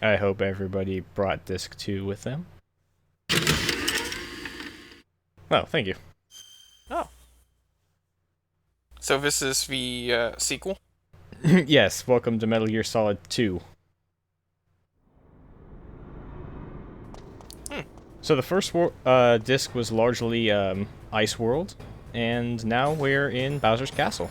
I hope everybody brought disc 2 with them. Oh, thank you. Oh. So this is the sequel? Yes, welcome to Metal Gear Solid 2. So the first disc was largely Ice World, and now we're in Bowser's Castle.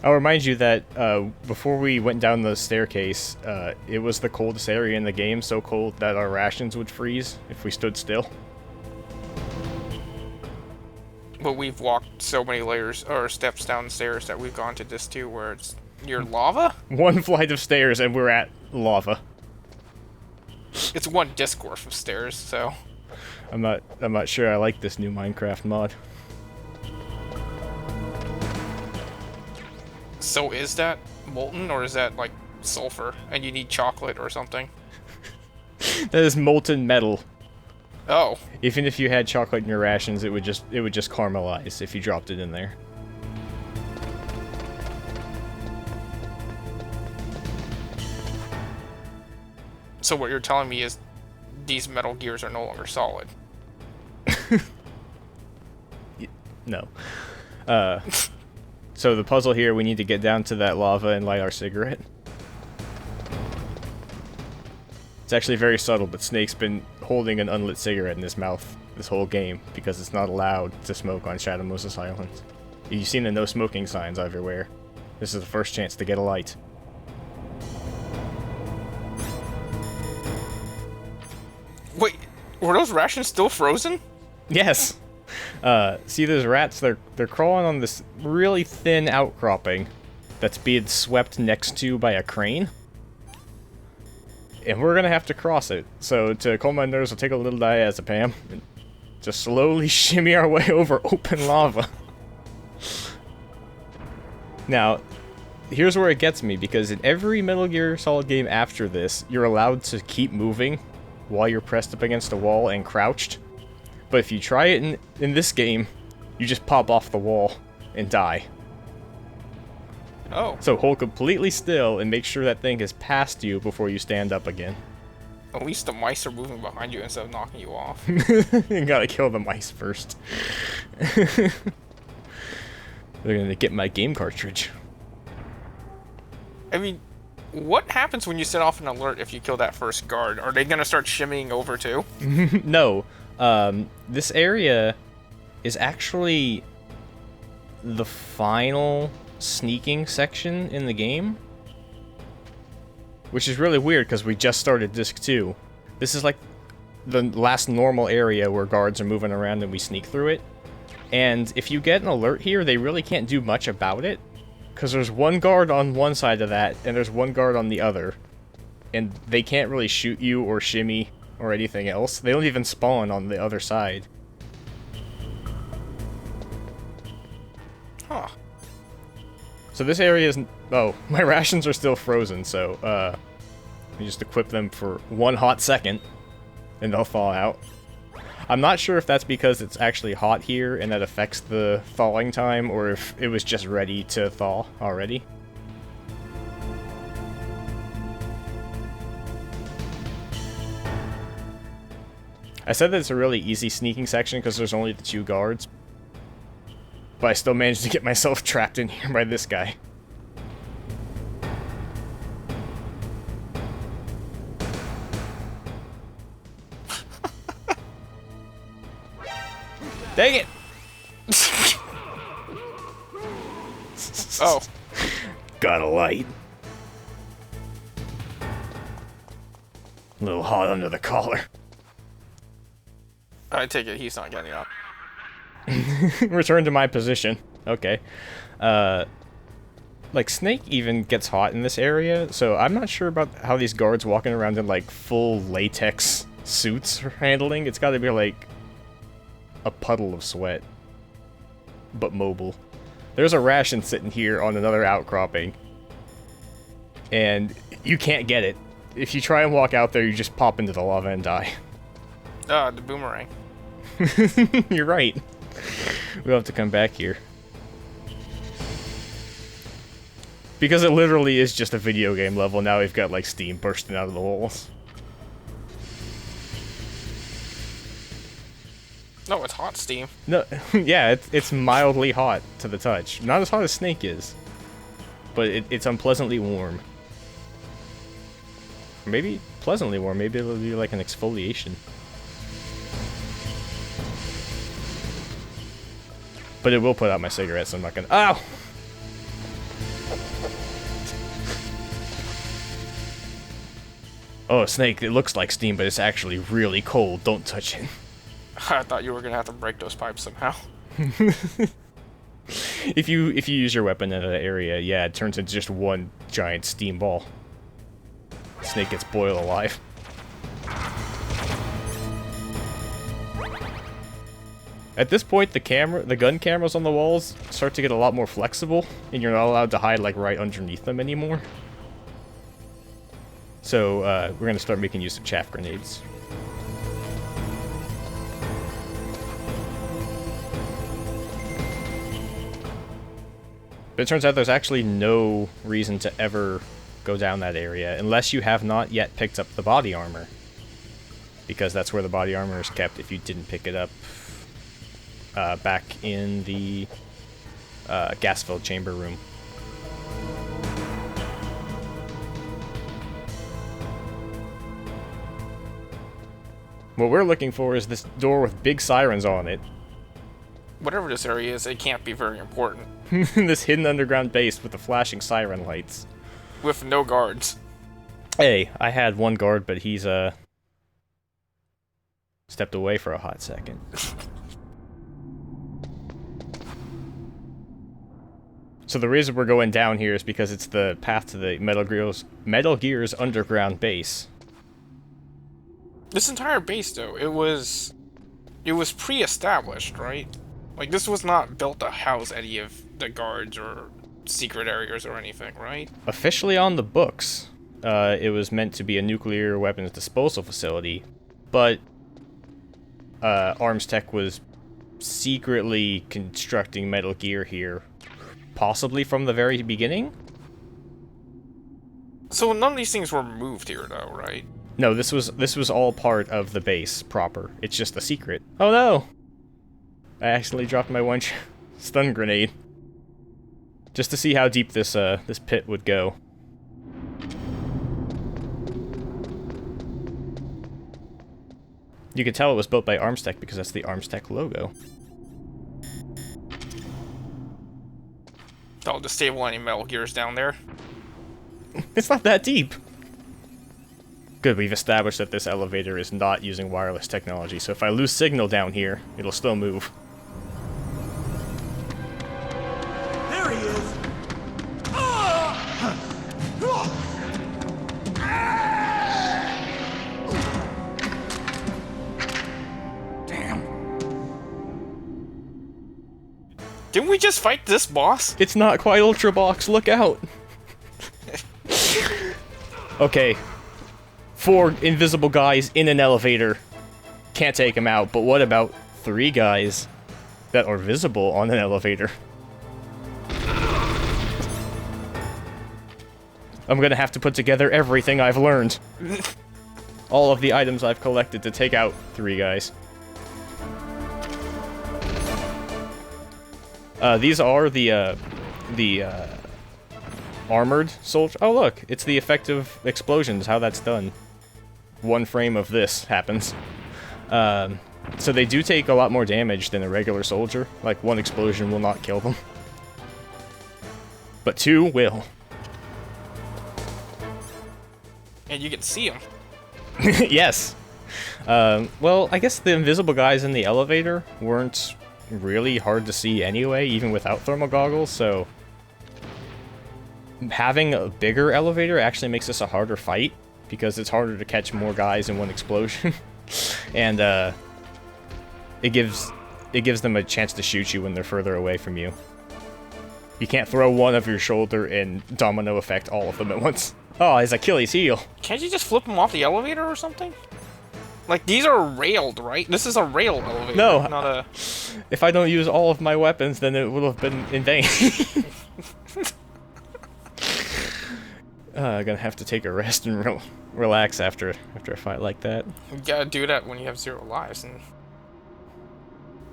I'll remind you that before we went down the staircase, it was the coldest area in the game, so cold that our rations would freeze if we stood still. But we've walked so many layers or steps downstairs that we've gone to this too, where it's near lava. One flight of stairs and we're at lava. It's one disc worth of stairs, so I'm not sure I like this new Minecraft mod. So is that molten or is that like sulfur and you need chocolate or something? That is molten metal. Oh. Even if you had chocolate in your rations, it would just caramelize if you dropped it in there. So what you're telling me is these Metal Gears are no longer solid. No. So the puzzle here, we need to get down to that lava and light our cigarette. It's actually very subtle, but Snake's been holding an unlit cigarette in his mouth this whole game because it's not allowed to smoke on Shadow Moses Island. You've seen the no smoking signs everywhere. This is the first chance to get a light. Wait, were those rations still frozen? Yes! See those rats? They're crawling on this really thin outcropping that's being swept next to by a crane. And we're gonna have to cross it. So to calm my nerves, we'll take a little diazepam and just slowly shimmy our way over open lava. Now, here's where it gets me, because in every Metal Gear Solid game after this, you're allowed to keep moving while you're pressed up against a wall and crouched. But if you try it in this game, you just pop off the wall and die. Oh. So hold completely still and make sure that thing is past you before you stand up again. At least the mice are moving behind you instead of knocking you off. You gotta kill the mice first. They're gonna get my game cartridge. I mean, what happens when you set off an alert if you kill that first guard? Are they gonna start shimmying over too? No. This area is actually the final sneaking section in the game, which is really weird because we just started disc 2. This is like the last normal area where guards are moving around and we sneak through it. And if you get an alert here, they really can't do much about it because there's one guard on one side of that and there's one guard on the other, and they can't really shoot you or shimmy or anything else. They don't even spawn on the other side. Huh. So this area is... Oh, my rations are still frozen, so, I just equip them for 1 hot second, and they'll thaw out. I'm not sure if that's because it's actually hot here, and that affects the thawing time, or if it was just ready to thaw already. I said that it's a really easy sneaking section because there's only the 2 guards, but I still managed to get myself trapped in here by this guy. Dang it! Oh. Got a light. A little hot under the collar. I take it he's not getting up. Return to my position. Okay. Like, Snake even gets hot in this area, so I'm not sure about how these guards walking around in, like, full latex suits are handling. It's gotta be, like, a puddle of sweat. But mobile. There's a ration sitting here on another outcropping. And you can't get it. If you try and walk out there, you just pop into the lava and die. The boomerang. You're right. We'll have to come back here. Because it literally is just a video game level, now we've got, like, steam bursting out of the walls. No, it's hot steam. No, yeah, it's mildly hot to the touch. Not as hot as Snake is. But it's unpleasantly warm. Maybe pleasantly warm, maybe it'll be like an exfoliation. But it will put out my cigarettes, so I'm not gonna— Ow! Oh, Snake, it looks like steam, but it's actually really cold. Don't touch it. I thought you were gonna have to break those pipes somehow. If you use your weapon in that area, yeah, it turns into just one giant steam ball. Snake gets boiled alive. At this point, the gun cameras on the walls start to get a lot more flexible, and you're not allowed to hide like right underneath them anymore. So we're gonna start making use of chaff grenades. But it turns out there's actually no reason to ever go down that area unless you have not yet picked up the body armor. Because that's where the body armor is kept if you didn't pick it up back in the gas-filled chamber room. What we're looking for is this door with big sirens on it. Whatever this area is, it can't be very important. This hidden underground base with the flashing siren lights. With no guards. Hey, I had one guard, but he's stepped away for a hot second. So the reason we're going down here is because it's the path to the Metal Gear's underground base. This entire base, though, it was pre-established, right? Like, this was not built to house any of the guards or secret areas or anything, right? Officially on the books, it was meant to be a nuclear weapons disposal facility, but Arms Tech was secretly constructing Metal Gear here, possibly from the very beginning? So none of these things were moved here, though, right? No, this was all part of the base proper. It's just a secret. Oh no! I accidentally dropped my one stun grenade. Just to see how deep this this pit would go. You could tell it was built by Arms Tech because that's the Arms Tech logo. Don't disable any Metal Gears down there. It's not that deep. Good, we've established that this elevator is not using wireless technology, so if I lose signal down here, it'll still move. There he is! Damn. Didn't we just fight this boss? It's not quite Ultra Box, look out! Okay. 4 invisible guys in an elevator. Can't take them out, but what about 3 guys that are visible on an elevator? I'm gonna have to put together everything I've learned. All of the items I've collected to take out 3 guys. These are the armored soldier. Oh look, it's the effective explosions, how that's done. 1 frame of this happens. So they do take a lot more damage than a regular soldier. Like, 1 explosion will not kill them. But 2 will. And you can see them. Yes. Well, I guess the invisible guys in the elevator weren't really hard to see anyway, even without thermal goggles, so having a bigger elevator actually makes this a harder fight, because it's harder to catch more guys in 1 explosion. And it gives them a chance to shoot you when they're further away from you. You can't throw one of your shoulder and domino effect all of them at once. Oh, his Achilles heel. Can't you just flip them off the elevator or something? Like, these are railed, right? This is a rail elevator, No. not a... If I don't use all of my weapons, then it would have been in vain. Gonna have to take a rest and relax after a fight like that. You gotta do that when you have 0 lives and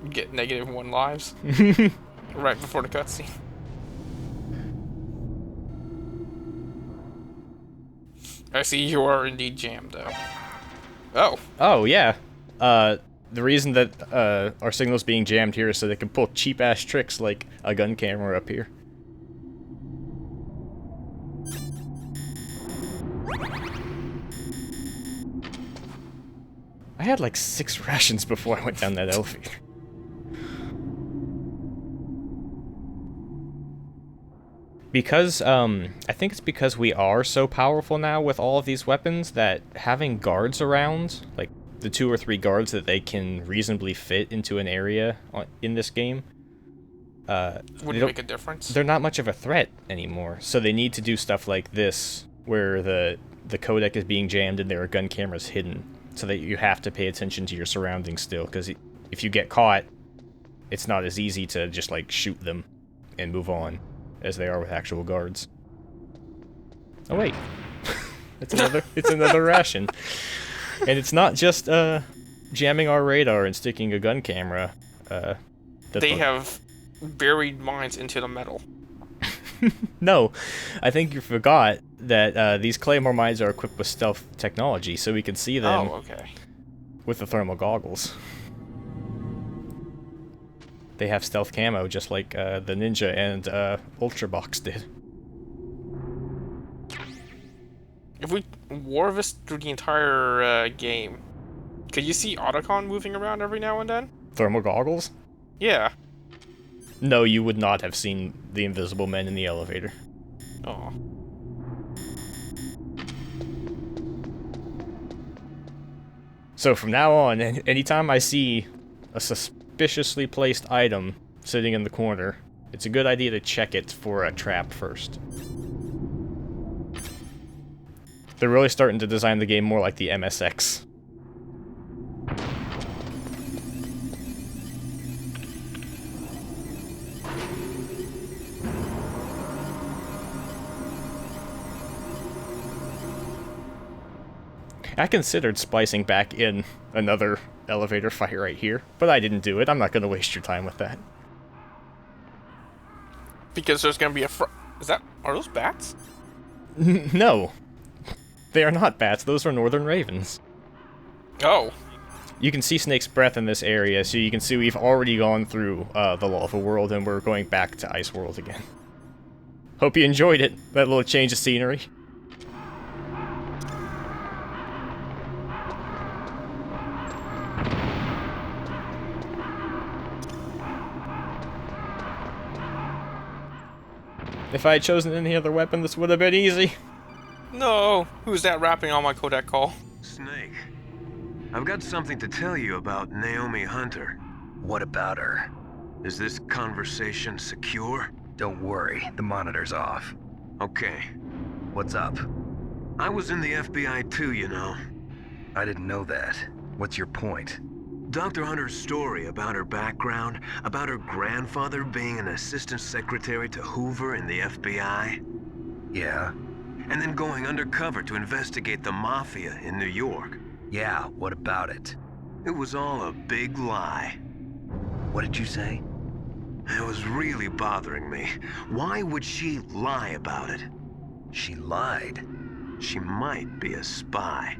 you get -1 lives right before the cutscene. I see you are indeed jammed, though. Oh. Oh, yeah. The reason that our signal's being jammed here is so they can pull cheap-ass tricks like a gun camera up here. I had like 6 rations before I went down that elevator. Because, I think it's because we are so powerful now with all of these weapons that having guards around, like the 2 or 3 guards that they can reasonably fit into an area in this game, Wouldn't make a difference. they're not much of a threat anymore. So they need to do stuff like this, where the codec is being jammed and there are gun cameras hidden, so that you have to pay attention to your surroundings still, because if you get caught, it's not as easy to just like shoot them and move on as they are with actual guards. Oh wait, it's another ration, and it's not just jamming our radar and sticking a gun camera. They have buried mines into the metal. No, I think you forgot that these Claymore mines are equipped with stealth technology, so we can see them okay. with the thermal goggles. They have stealth camo, just like the Ninja and Ultra Box did. If we wore this through the entire game, could you see Otacon moving around every now and then? Thermal goggles? Yeah. No, you would not have seen the invisible men in the elevator. Oh. So from now on, anytime I see a suspiciously placed item sitting in the corner, it's a good idea to check it for a trap first. They're really starting to design the game more like the MSX. I considered splicing back in another elevator fight right here, but I didn't do it. I'm not going to waste your time with that. Because there's gonna be a are those bats? No. They are not bats, those are northern ravens. Oh. You can see Snake's breath in this area, so you can see we've already gone through the lava world and we're going back to Ice World again. Hope you enjoyed it, that little change of scenery. If I had chosen any other weapon, this would have been easy. No. Who's that rapping on my codec call? Snake, I've got something to tell you about Naomi Hunter. What about her? Is this conversation secure? Don't worry, the monitor's off. Okay. What's up? I was in the FBI too, you know. I didn't know that. What's your point? Dr. Hunter's story about her background, about her grandfather being an assistant secretary to Hoover in the FBI, Yeah? and then going undercover to investigate the mafia in New York. Yeah, what about it? It was all a big lie. What did you say? It was really bothering me. Why would she lie about it? She lied. She might be a spy.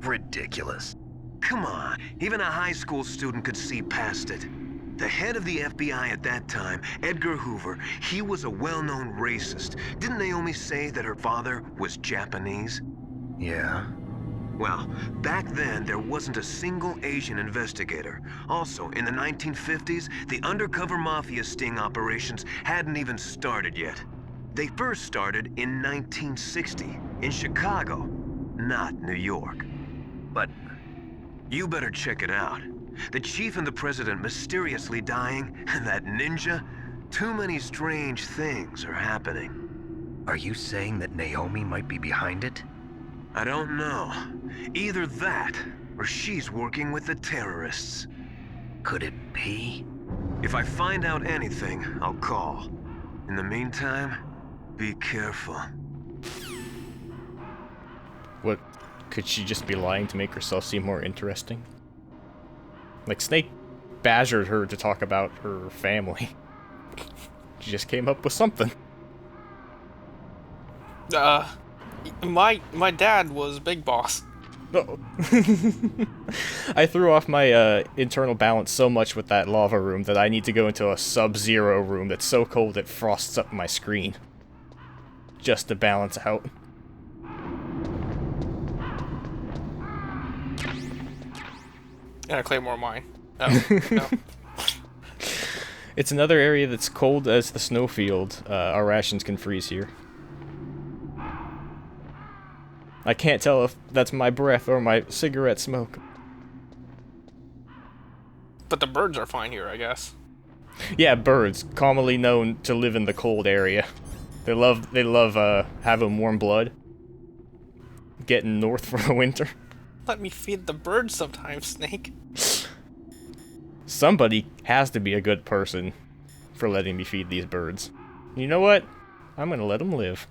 Ridiculous. Come on, even a high school student could see past it. The head of the FBI at that time, Edgar Hoover, he was a well-known racist. Didn't Naomi say that her father was Japanese? Yeah? Well, back then, there wasn't a single Asian investigator. Also, in the 1950s, the undercover mafia sting operations hadn't even started yet. They first started in 1960, in Chicago, not New York. But You better check it out. The chief and the president mysteriously dying, and that ninja. Too many strange things are happening. are you saying that Naomi might be behind it? I don't know. Either that, or she's working with the terrorists. Could it be? If I find out anything, I'll call. In the meantime, be careful. What? Could she just be lying to make herself seem more interesting? Like, Snake badgered her to talk about her family. She just came up with something. My dad was Big Boss. No. I threw off my internal balance so much with that lava room that I need to go into a sub-zero room that's so cold it frosts up my screen. Just to balance out. And a Claymore mine. Oh, no. It's another area that's cold as the snowfield. Our rations can freeze here. I can't tell if that's my breath or my cigarette smoke. But the birds are fine here, I guess. Yeah, birds, commonly known to live in the cold area. They love having warm blood. Getting north for the winter. Let me feed the birds sometimes, Snake. Somebody has to be a good person for letting me feed these birds. You know what? I'm gonna let them live.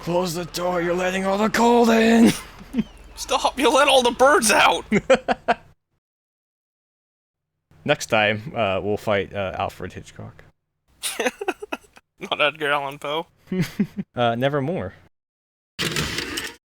Close the door, you're letting all the cold in! Stop, you let all the birds out! Next time, we'll fight Alfred Hitchcock. Not Edgar Allan Poe. Nevermore.